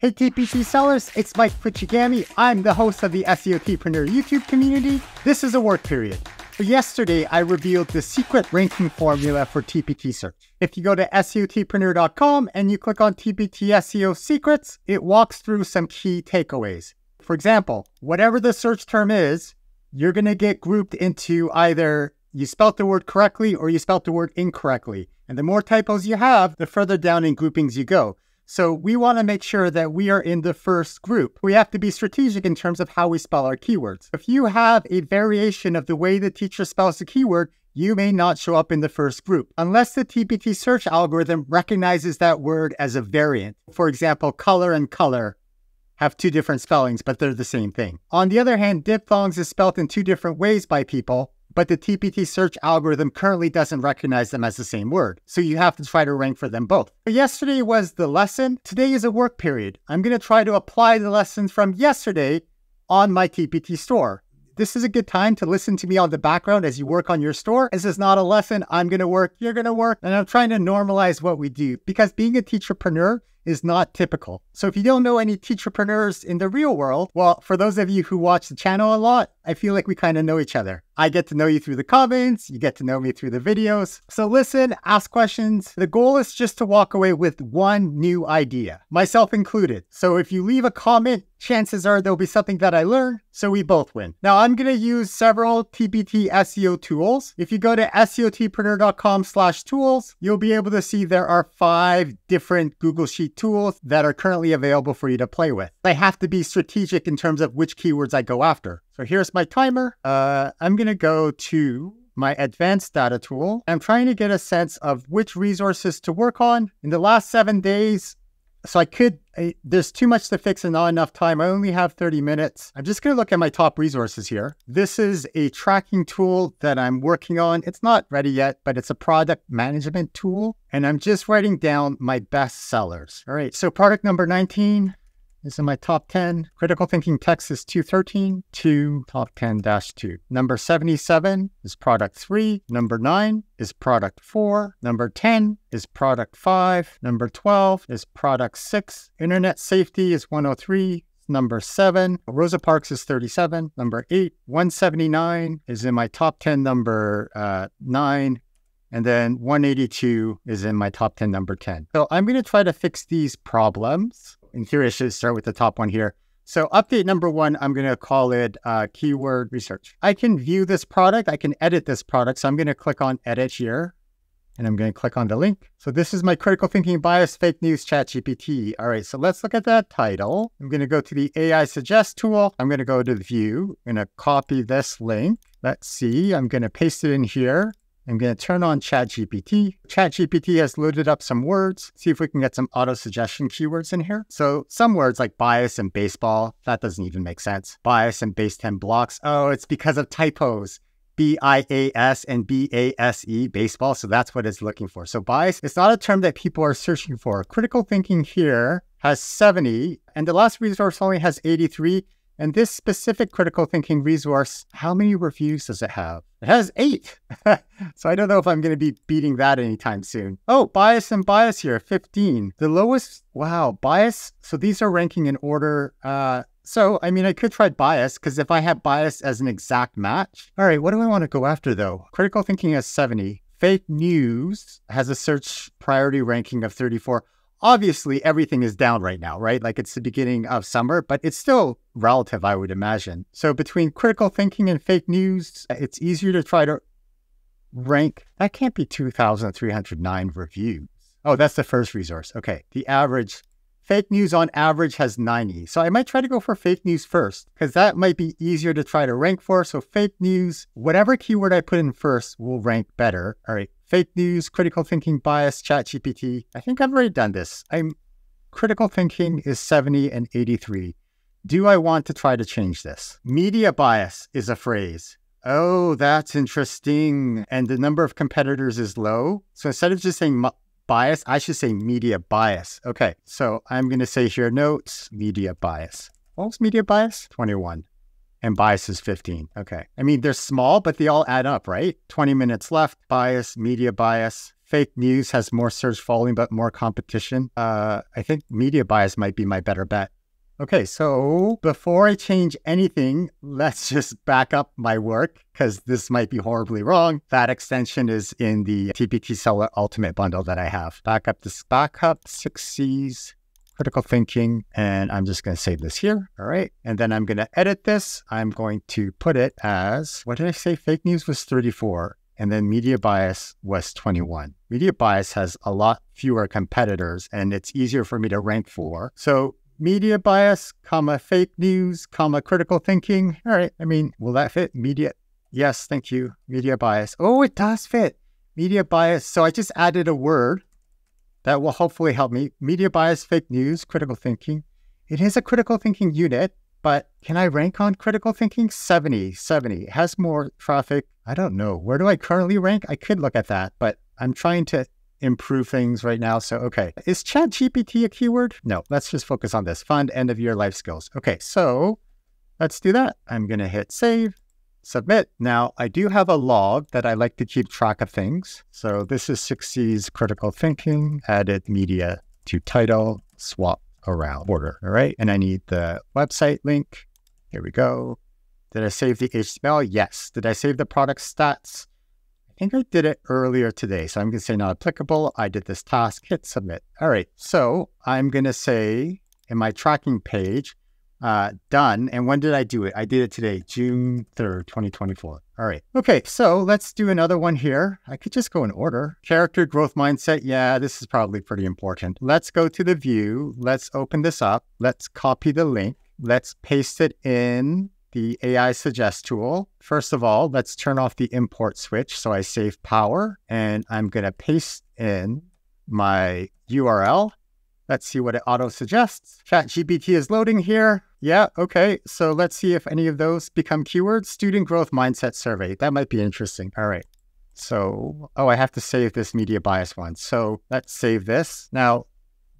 Hey TPT sellers, it's Mike Puchigami. I'm the host of the SEOTpreneur YouTube community. This is a work period. So yesterday, I revealed the secret ranking formula for TPT search. If you go to SEOTpreneur.com and you click on TPT SEO secrets, it walks through some key takeaways. For example, whatever the search term is, you're going to get grouped into either you spelt the word correctly or you spelt the word incorrectly. And the more typos you have, the further down in groupings you go. So we want to make sure that we are in the first group. We have to be strategic in terms of how we spell our keywords. If you have a variation of the way the teacher spells the keyword, you may not show up in the first group unless the TPT search algorithm recognizes that word as a variant. For example, color and color have two different spellings, but they're the same thing. On the other hand, diphthongs is spelled in two different ways by people, but the TPT search algorithm currently doesn't recognize them as the same word. So you have to try to rank for them both. Yesterday was the lesson. Today is a work period. I'm going to try to apply the lessons from yesterday on my TPT store. This is a good time to listen to me on the background as you work on your store. This is not a lesson. I'm going to work, you're going to work, and I'm trying to normalize what we do because being a teacherpreneur is not typical. So if you don't know any teacherpreneurs in the real world, well, for those of you who watch the channel a lot, I feel like we kind of know each other. I get to know you through the comments, you get to know me through the videos. So listen, ask questions. The goal is just to walk away with one new idea, myself included. So if you leave a comment, chances are there'll be something that I learned, so we both win. Now I'm going to use several TPT SEO tools. If you go to SEOTpreneur.com/tools, you'll be able to see there are 5 different Google Sheet tools that are currently available for you to play with. I have to be strategic in terms of which keywords I go after. So here's my timer. I'm going to go to my advanced data tool. I'm trying to get a sense of which resources to work on. In the last 7 days, so there's too much to fix and not enough time. I only have 30 minutes. I'm just going to look at my top resources here. This is a tracking tool that I'm working on. It's not ready yet, but it's a product management tool. And I'm just writing down my best sellers. All right, so product number 19 is in my top 10. Critical thinking text is 213 to top 10-2. Number 77 is product 3. Number 9 is product 4. Number 10 is product 5. Number 12 is product 6. Internet safety is 103. Number 7. Rosa Parks is 37. Number 8. 179 is in my top 10, number 9. And then 182 is in my top 10, number 10. So I'm going to try to fix these problems. In theory, I should start with the top one here. So update number 1, I'm going to call it keyword research. I can view this product. I can edit this product. So I'm going to click on edit here. And I'm going to click on the link. So this is my critical thinking bias fake news ChatGPT. All right, so let's look at that title. I'm going to go to the AI suggest tool. I'm going to go to the view. I'm going to copy this link. Let's see. I'm going to paste it in here. I'm going to turn on ChatGPT. ChatGPT has loaded up some words. See if we can get some auto-suggestion keywords in here. So some words like bias and baseball, that doesn't even make sense. Bias and base 10 blocks. Oh, it's because of typos. B-I-A-S and B-A-S-E, baseball. So that's what it's looking for. So bias, it's not a term that people are searching for. Critical thinking here has 70, and the last resource only has 83. And this specific critical thinking resource, how many reviews does it have? It has 8. So I don't know if I'm going to be beating that anytime soon. Oh, bias and bias here, 15. The lowest, wow, bias. So these are ranking in order. So, I mean, I could try bias because if I have bias as an exact match. All right, what do I want to go after though? Critical thinking has 70. Fake news has a search priority ranking of 34. Obviously, everything is down right now, right? Like it's the beginning of summer, but it's still relative, I would imagine. So between critical thinking and fake news, it's easier to try to rank. That can't be 2,309 reviews. Oh, that's the first resource. Okay, the average. Fake news on average has 90. So I might try to go for fake news first because that might be easier to try to rank for. So fake news, whatever keyword I put in first will rank better. All right. Fake news, critical thinking bias, ChatGPT. I think I've already done this. Critical thinking is 70 and 83. Do I want to try to change this? Media bias is a phrase. Oh, that's interesting. And the number of competitors is low. So instead of just saying bias, I should say media bias. Okay, so I'm going to say here, notes, media bias. What was media bias? 21. And bias is 15. Okay. I mean, they're small, but they all add up, right? 20 minutes left. Bias, media bias, fake news has more search volume, but more competition. I think media bias might be my better bet. Okay, so before I change anything, let's just back up my work because this might be horribly wrong. That extension is in the TPT Seller Ultimate bundle that I have. Backup 6Cs, critical thinking, and I'm just going to save this here. All right, and then I'm going to edit this. I'm going to put it as, what did I say? Fake news was 34. And then media bias was 21. Media bias has a lot fewer competitors and it's easier for me to rank for. So media bias, comma, fake news, comma, critical thinking. All right. I mean, will that fit? Media. Yes. Thank you. Media bias. Oh, it does fit. Media bias. So I just added a word that will hopefully help me. Media bias, fake news, critical thinking. It is a critical thinking unit, but can I rank on critical thinking? 70. It has more traffic. I don't know. Where do I currently rank? I could look at that, but I'm trying to improve things right now. So, okay. Is ChatGPT a keyword? No, let's just focus on this. Fund end of year life skills. Okay, so let's do that. I'm going to hit save, submit. Now, I do have a log that I like to keep track of things. So this is 6C's critical thinking, added media to title, swap around order. All right. And I need the website link. Here we go. Did I save the HTML? Yes. Did I save the product stats? I think I did it earlier today. So I'm going to say not applicable. I did this task, hit submit. All right. So I'm going to say in my tracking page, done. And when did I do it? I did it today, June 3rd, 2024. All right. Okay. So let's do another one here. I could just go in order. Character growth mindset. Yeah, this is probably pretty important. Let's go to the view. Let's open this up. Let's copy the link. Let's paste it in the AI suggest tool. First of all, let's turn off the import switch. So I save power and I'm going to paste in my URL. Let's see what it auto suggests. ChatGPT is loading here. Yeah, okay. So let's see if any of those become keywords. Student growth mindset survey. That might be interesting. All right. So, oh, I have to save this media bias one. So let's save this. Now,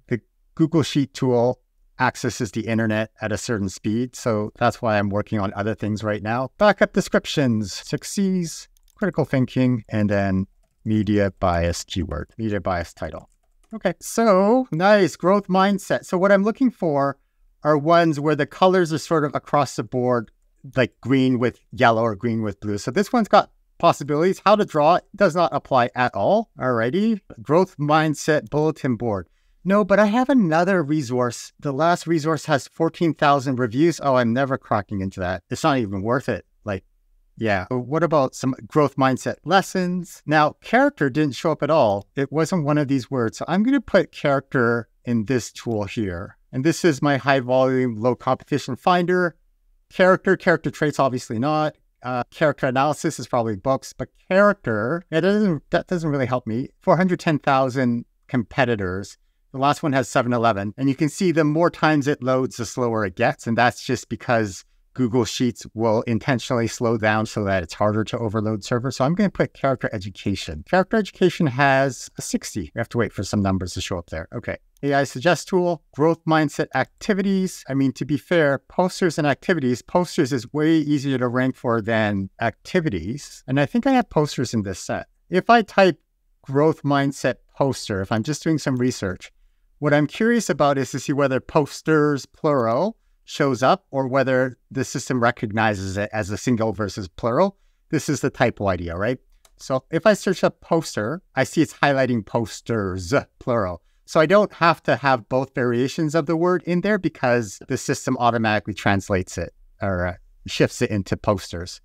the Google Sheet tool accesses the internet at a certain speed. So that's why I'm working on other things right now. Backup descriptions, 6Cs, critical thinking, and then media bias keyword, media bias title. Okay, so nice growth mindset. So what I'm looking for are ones where the colors are sort of across the board, like green with yellow or green with blue. So this one's got possibilities. How to draw it does not apply at all. Alrighty, growth mindset bulletin board. No, but I have another resource. The last resource has 14,000 reviews. Oh, I'm never cracking into that. It's not even worth it. Like, yeah. What about some growth mindset lessons? Now, character didn't show up at all. It wasn't one of these words. So I'm going to put character in this tool here. And this is my high volume, low competition finder. Character traits, obviously not. Character analysis is probably books, but character, that doesn't really help me. 410,000 competitors. The last one has 711. And you can see the more times it loads, the slower it gets. And that's just because Google Sheets will intentionally slow down so that it's harder to overload servers. So I'm going to put character education. Character education has a 60. We have to wait for some numbers to show up there. Okay. AI suggest tool, growth mindset activities. I mean, to be fair, posters and activities, posters is way easier to rank for than activities. And I think I have posters in this set. If I type growth mindset poster, if I'm just doing some research, what I'm curious about is to see whether posters plural shows up or whether the system recognizes it as a single versus plural. This is the typo idea, right? So if I search up poster, I see it's highlighting posters, plural. So I don't have to have both variations of the word in there because the system automatically translates it or shifts it into posters.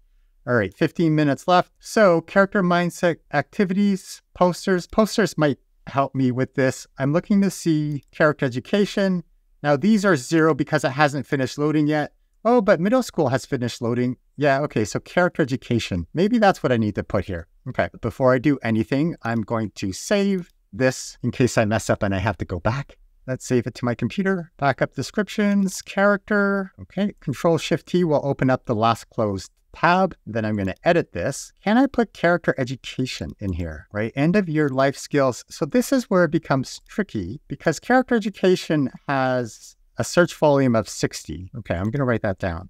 All right, 15 minutes left. So character mindset activities, posters. Posters might help me with this. I'm looking to see character education. Now these are 0 because it hasn't finished loading yet. Oh, but middle school has finished loading. Yeah, okay, so character education. Maybe that's what I need to put here. Okay, before I do anything, I'm going to save this in case I mess up and I have to go back. Let's save it to my computer. Backup descriptions, character. Okay, Control-Shift-T will open up the last closed tab. Then I'm going to edit this. Can I put character education in here, right? End of year life skills. So this is where it becomes tricky because character education has a search volume of 60. Okay, I'm going to write that down.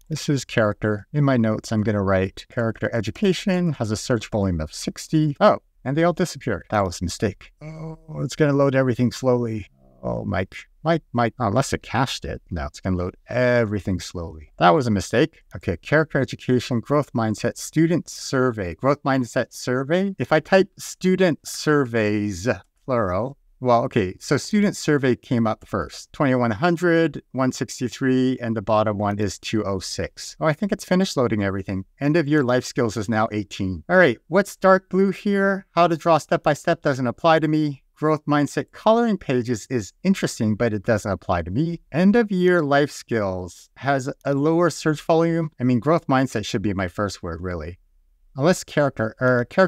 This is character. In my notes, I'm going to write character education has a search volume of 60. Oh, and they all disappeared. That was a mistake. Oh, it's going to load everything slowly. Oh, Mike, unless it cached it. No, it's going to load everything slowly. That was a mistake. Okay, character education, growth mindset, student survey, growth mindset survey. If I type student surveys, plural, well, okay, so student survey came up first. 2100, 163, and the bottom one is 206. Oh, I think it's finished loading everything. End of year life skills is now 18. All right, what's dark blue here? How to draw step-by-step doesn't apply to me. Growth mindset coloring pages is interesting, but it doesn't apply to me. End of year life skills has a lower search volume. I mean, growth mindset should be my first word, really. Unless character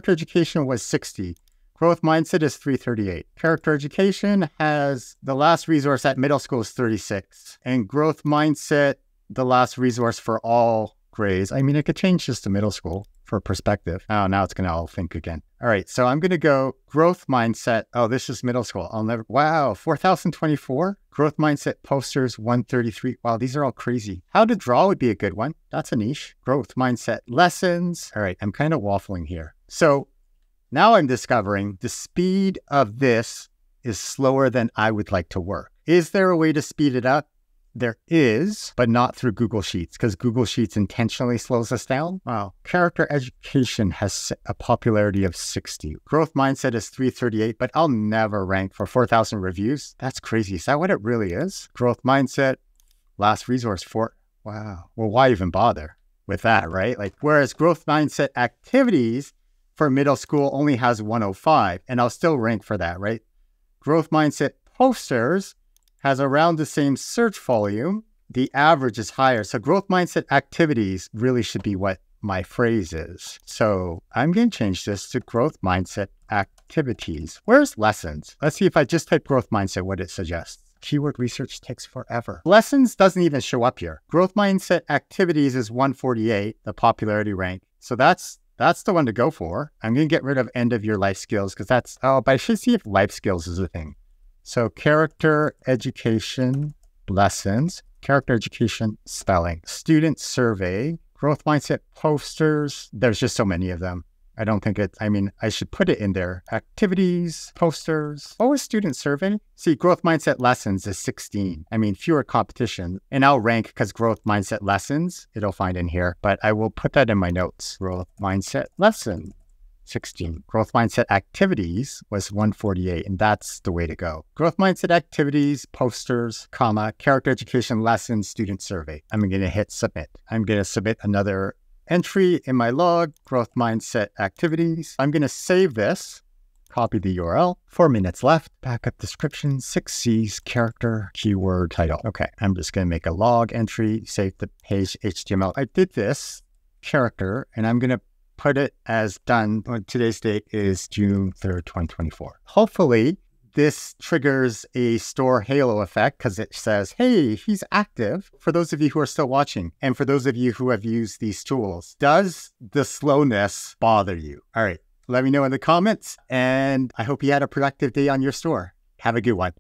education was 60. Growth mindset is 338. Character education has the last resource at middle school is 36. And growth mindset, the last resource for all grades. I mean, it could change just to middle school for perspective. Oh, now it's going to all think again. All right, so I'm going to go growth mindset. Oh, this is middle school. Wow, 4024. Growth mindset posters, 133. Wow, these are all crazy. How to draw would be a good one. That's a niche. Growth mindset lessons. All right, I'm kind of waffling here. So now I'm discovering the speed of this is slower than I would like to work. Is there a way to speed it up? There is, but not through Google Sheets, because Google Sheets intentionally slows us down. Wow. Character education has a popularity of 60. Growth mindset is 338, but I'll never rank for 4,000 reviews. That's crazy. Is that what it really is? Growth mindset, last resource for, wow. Well, why even bother with that, right? Like, whereas growth mindset activities for middle school only has 105, and I'll still rank for that, right? Growth mindset posters has around the same search volume. The average is higher. So growth mindset activities really should be what my phrase is. So I'm going to change this to growth mindset activities. Where's lessons? Let's see if I just type growth mindset, what it suggests. Keyword research takes forever. Lessons doesn't even show up here. Growth mindset activities is 148, the popularity rank. So that's the one to go for. I'm going to get rid of end of year life skills because that's, oh, but I should see if life skills is a thing. So character education lessons, character education spelling, student survey, growth mindset posters. There's just so many of them. I don't think I should put it in there. Activities, posters. What was student survey? See, growth mindset lessons is 16. Fewer competition. And I'll rank because growth mindset lessons, it'll find in here, but I will put that in my notes. Growth mindset lesson. 16. Growth mindset activities was 148, and that's the way to go. Growth mindset activities, posters, comma, character education lessons, student survey. I'm going to hit submit. I'm going to submit another entry in my log, growth mindset activities. I'm going to save this, copy the URL, 4 minutes left, backup description, 6 C's, character, keyword, title. Okay, I'm just going to make a log entry, save the page HTML. I did this character, and I'm going to put it as done. Today's date is June 3rd, 2024. Hopefully, this triggers a store halo effect because it says, hey, he's active. For those of you who are still watching, and for those of you who have used these tools, does the slowness bother you? All right, let me know in the comments, and I hope you had a productive day on your store. Have a good one.